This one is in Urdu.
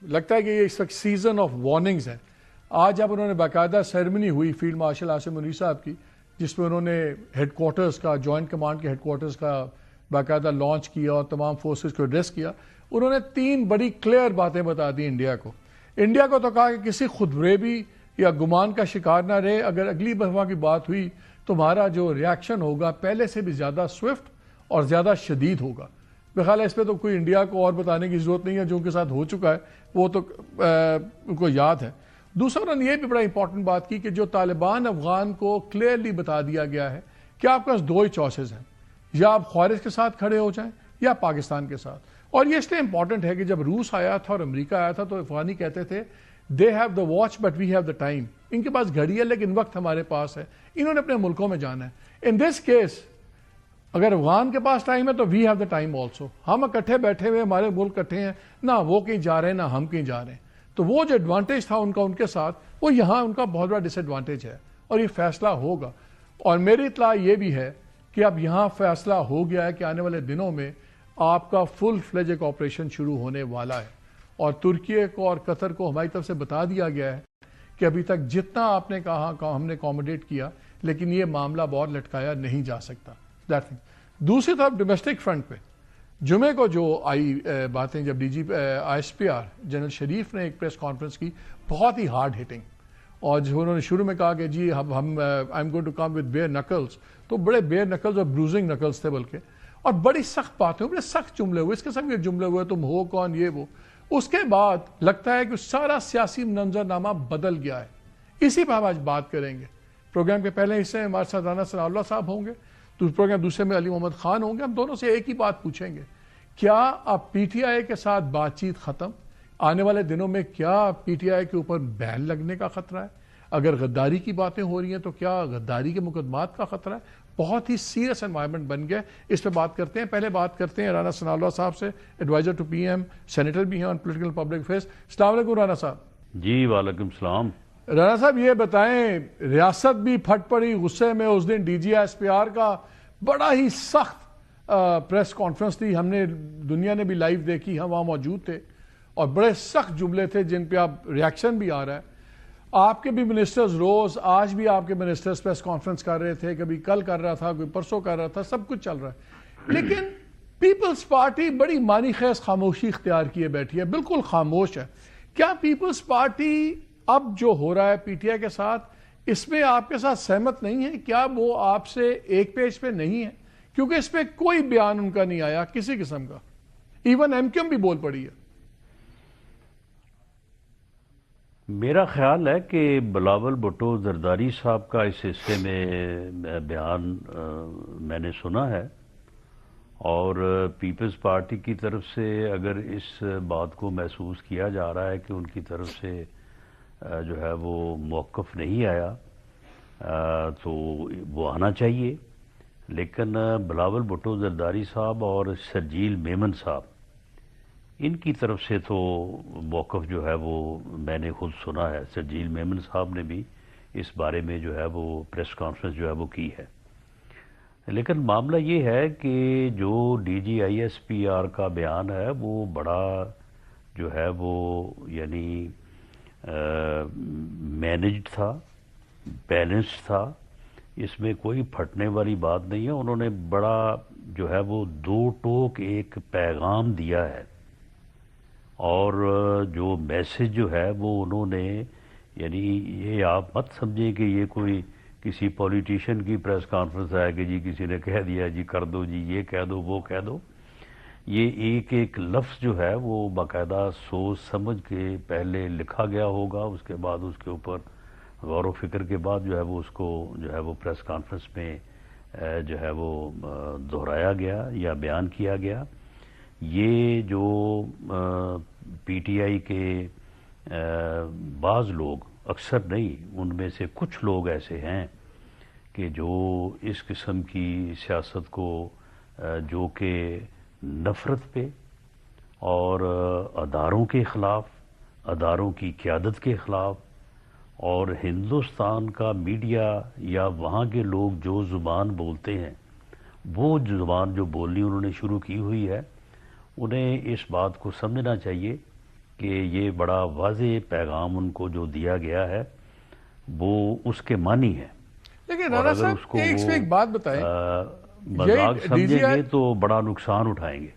لگتا ہے کہ یہ اس وقت سیزن آف وارننگز ہے. آج اب انہوں نے باقاعدہ سیرمنی ہوئی فیلڈ مارشل عاصم منیر صاحب کی، جس میں انہوں نے ہیڈ کوارٹرز کا، جوائنٹ کمانڈ کے ہیڈ کوارٹرز کا باقاعدہ لانچ کیا اور تمام فورسز کو ایڈریس کیا. انہوں نے 3 بڑی کلیئر باتیں بتا دی انڈیا کو. انڈیا کو تو کہا کہ کسی خودفریبی یا گمان کا شکار نہ رہے، اگر اگلی دفعہ کی بات ہوئی تمہارا جو ریاکشن ہوگا پہلے سے بھی زیادہ سوئفٹ اور زیادہ شدید ہوگا. بخال اس پہ تو کوئی انڈیا کو اور بتانے کی ضرورت نہیں ہے، جو ان کے ساتھ ہو چکا ہے وہ تو ان کو یاد ہے. دوسرا انہوں نے یہ بھی بڑا امپورٹنٹ بات کی کہ جو طالبان افغان کو کلیئرلی بتا دیا گیا ہے کہ آپ کے پاس 2 ہی چوائسز ہیں، یا آپ خوارج کے ساتھ کھڑے ہو جائیں یا پاکستان کے ساتھ. اور یہ اس لیے امپورٹنٹ ہے کہ جب روس آیا تھا اور امریکہ آیا تھا تو افغانی کہتے تھے they have the watch but we have the time. ان کے پاس گھڑی ہے لیکن وقت ہمارے پاس ہے. انہوں نے اپنے ملکوں میں جانا ہے. ان دس کیس اگر افغان کے پاس ٹائم ہے تو we have the time also. ہم اکٹھے بیٹھے ہوئے، ہمارے ملک اکٹھے ہیں، نہ وہ کہیں جا رہے ہیں نہ ہم کہیں جا رہے ہیں. تو وہ جو ایڈوانٹیج تھا ان کا ان کے ساتھ، وہ یہاں ان کا بہت بڑا ڈس ایڈوانٹیج ہے اور یہ فیصلہ ہوگا. اور میری اطلاع یہ بھی ہے کہ اب یہاں فیصلہ ہو گیا ہے کہ آنے والے دنوں میں آپ کا فل فلیج ایک آپریشن شروع ہونے والا ہے. اور ترکیے کو اور قطر کو ہماری طرف سے بتا دیا گیا ہے کہ ابھی تک جتنا آپ نے کہا ہم نے اکوموڈیٹ کیا، لیکن یہ معاملہ بہت لٹکایا نہیں جا سکتا. دوسری طرف ڈومیسٹک فرنٹ پہ جمعے کو جو آئی باتیں، جب D G I S P R general Sharif نے ایک پریس کانفرنس کی بہت ہی ہارڈ ہٹنگ، اور جو انہوں نے شروع میں کہا کہ جی ہم I am going to come with bare knuckles, تو بڑے بیئر نکلز اور بروزنگ نکلز تھے بلکہ، اور بڑی سخت باتیں، بڑے سخت جملے ہوئے. اس کے سب یہ جملے ہوئے تم ہو کون، یہ وہ. اس کے بعد لگتا ہے کہ سارا سیاسی منظرنامہ بدل گیا ہے. اسی پہ ہم آج بات کریں گے. پروگرام کے پہلے حصے میں ہمارے ساتھ رانا ثناء اللہ صاحب ہوں گے، پروگرام دوسرے میں علی محمد خان ہوں گے. ہم دونوں سے ایک ہی بات پوچھیں گے، کیا اب پی ٹی آئی کے ساتھ بات چیت ختم؟ آنے والے دنوں میں کیا پی ٹی آئی کے اوپر بین لگنے کا خطرہ ہے؟ اگر غداری کی باتیں ہو رہی ہیں تو کیا غداری کے مقدمات کا خطرہ ہے؟ بہت ہی سیریس انوائرمنٹ بن گیا. اس پہ بات کرتے ہیں. پہلے بات کرتے ہیں رانا ثناء اللہ صاحب سے، adviser to P M, senator بھی ہیں آن پولیٹیکل پبلک افیئرز. السلام علیکم رانا صاحب. جی وعلیکم السلام. رانا صاحب یہ بتائیں، ریاست بھی پھٹ پڑی غصے میں. اس دن D G I S P R کا بڑا ہی سخت پریس کانفرنس تھی، ہم نے دنیا نے بھی لائیو دیکھی، ہم وہاں موجود تھے، اور بڑے سخت جملے تھے جن پہ اب ریاکشن بھی آ رہا ہے. آپ کے بھی منسٹرز روز، آج بھی آپ کے منسٹرز پریس کانفرنس کر رہے تھے، کبھی کل کر رہا تھا، کوئی پرسوں کر رہا تھا، سب کچھ چل رہا ہے. لیکن پیپلز پارٹی بڑی معنی خیز خاموشی اختیار کیے بیٹھی ہے، بالکل خاموش ہے. کیا پیپلز پارٹی اب جو ہو رہا ہے پی ٹی آئی کے ساتھ، اس میں آپ کے ساتھ سہمت نہیں ہے؟ کیا وہ آپ سے ایک پیج پہ نہیں ہے؟ کیونکہ اس پہ کوئی بیان ان کا نہیں آیا کسی قسم کا. ایون ایم کیو ایم بھی بول پڑی ہے. میرا خیال ہے کہ بلاول بھٹو زرداری صاحب کا اس حصے میں بیان میں نے سنا ہے، اور پیپلز پارٹی کی طرف سے اگر اس بات کو محسوس کیا جا رہا ہے کہ ان کی طرف سے جو ہے وہ موقف نہیں آیا تو وہ آنا چاہیے. لیکن بلاول بھٹو زرداری صاحب اور شرجیل میمن صاحب، ان کی طرف سے تو موقف جو ہے وہ میں نے خود سنا ہے. شرجیل میمن صاحب نے بھی اس بارے میں جو ہے وہ پریس کانفرنس جو ہے وہ کی ہے. لیکن معاملہ یہ ہے کہ جو D G I S P R کا بیان ہے وہ بڑا جو ہے وہ یعنی مینجڈ تھا، بیلنسڈ تھا. اس میں کوئی پھٹنے والی بات نہیں ہے. انہوں نے بڑا جو ہے وہ 2 ٹوک ایک پیغام دیا ہے، اور جو میسج جو ہے وہ انہوں نے، یعنی یہ آپ مت سمجھیں کہ یہ کوئی کسی پولیٹیشین کی پریس کانفرنس ہے کہ جی کسی نے کہہ دیا جی کر دو جی یہ کہہ دو وہ کہہ دو. یہ ایک ایک لفظ جو ہے وہ باقاعدہ سوچ سمجھ کے پہلے لکھا گیا ہوگا، اس کے بعد اس کے اوپر غور و فکر کے بعد جو ہے وہ اس کو جو ہے وہ پریس کانفرنس میں جو ہے وہ دہرایا گیا یا بیان کیا گیا. یہ جو پی ٹی آئی کے بعض لوگ، اکثر نہیں، ان میں سے کچھ لوگ ایسے ہیں کہ جو اس قسم کی سیاست کو جو کہ نفرت پہ اور اداروں کے خلاف، اداروں کی قیادت کے خلاف، اور ہندوستان کا میڈیا یا وہاں کے لوگ جو زبان بولتے ہیں وہ زبان جو بولنی انہوں نے شروع کی ہوئی ہے، انہیں اس بات کو سمجھنا چاہیے کہ یہ بڑا واضح پیغام ان کو جو دیا گیا ہے وہ اس کے معنی ہے. لیکن اور رانا اگر صاحب اس کو ایک وہ ایک بات بتائیں، مذاق سمجھیں DGI گے تو بڑا نقصان اٹھائیں گے.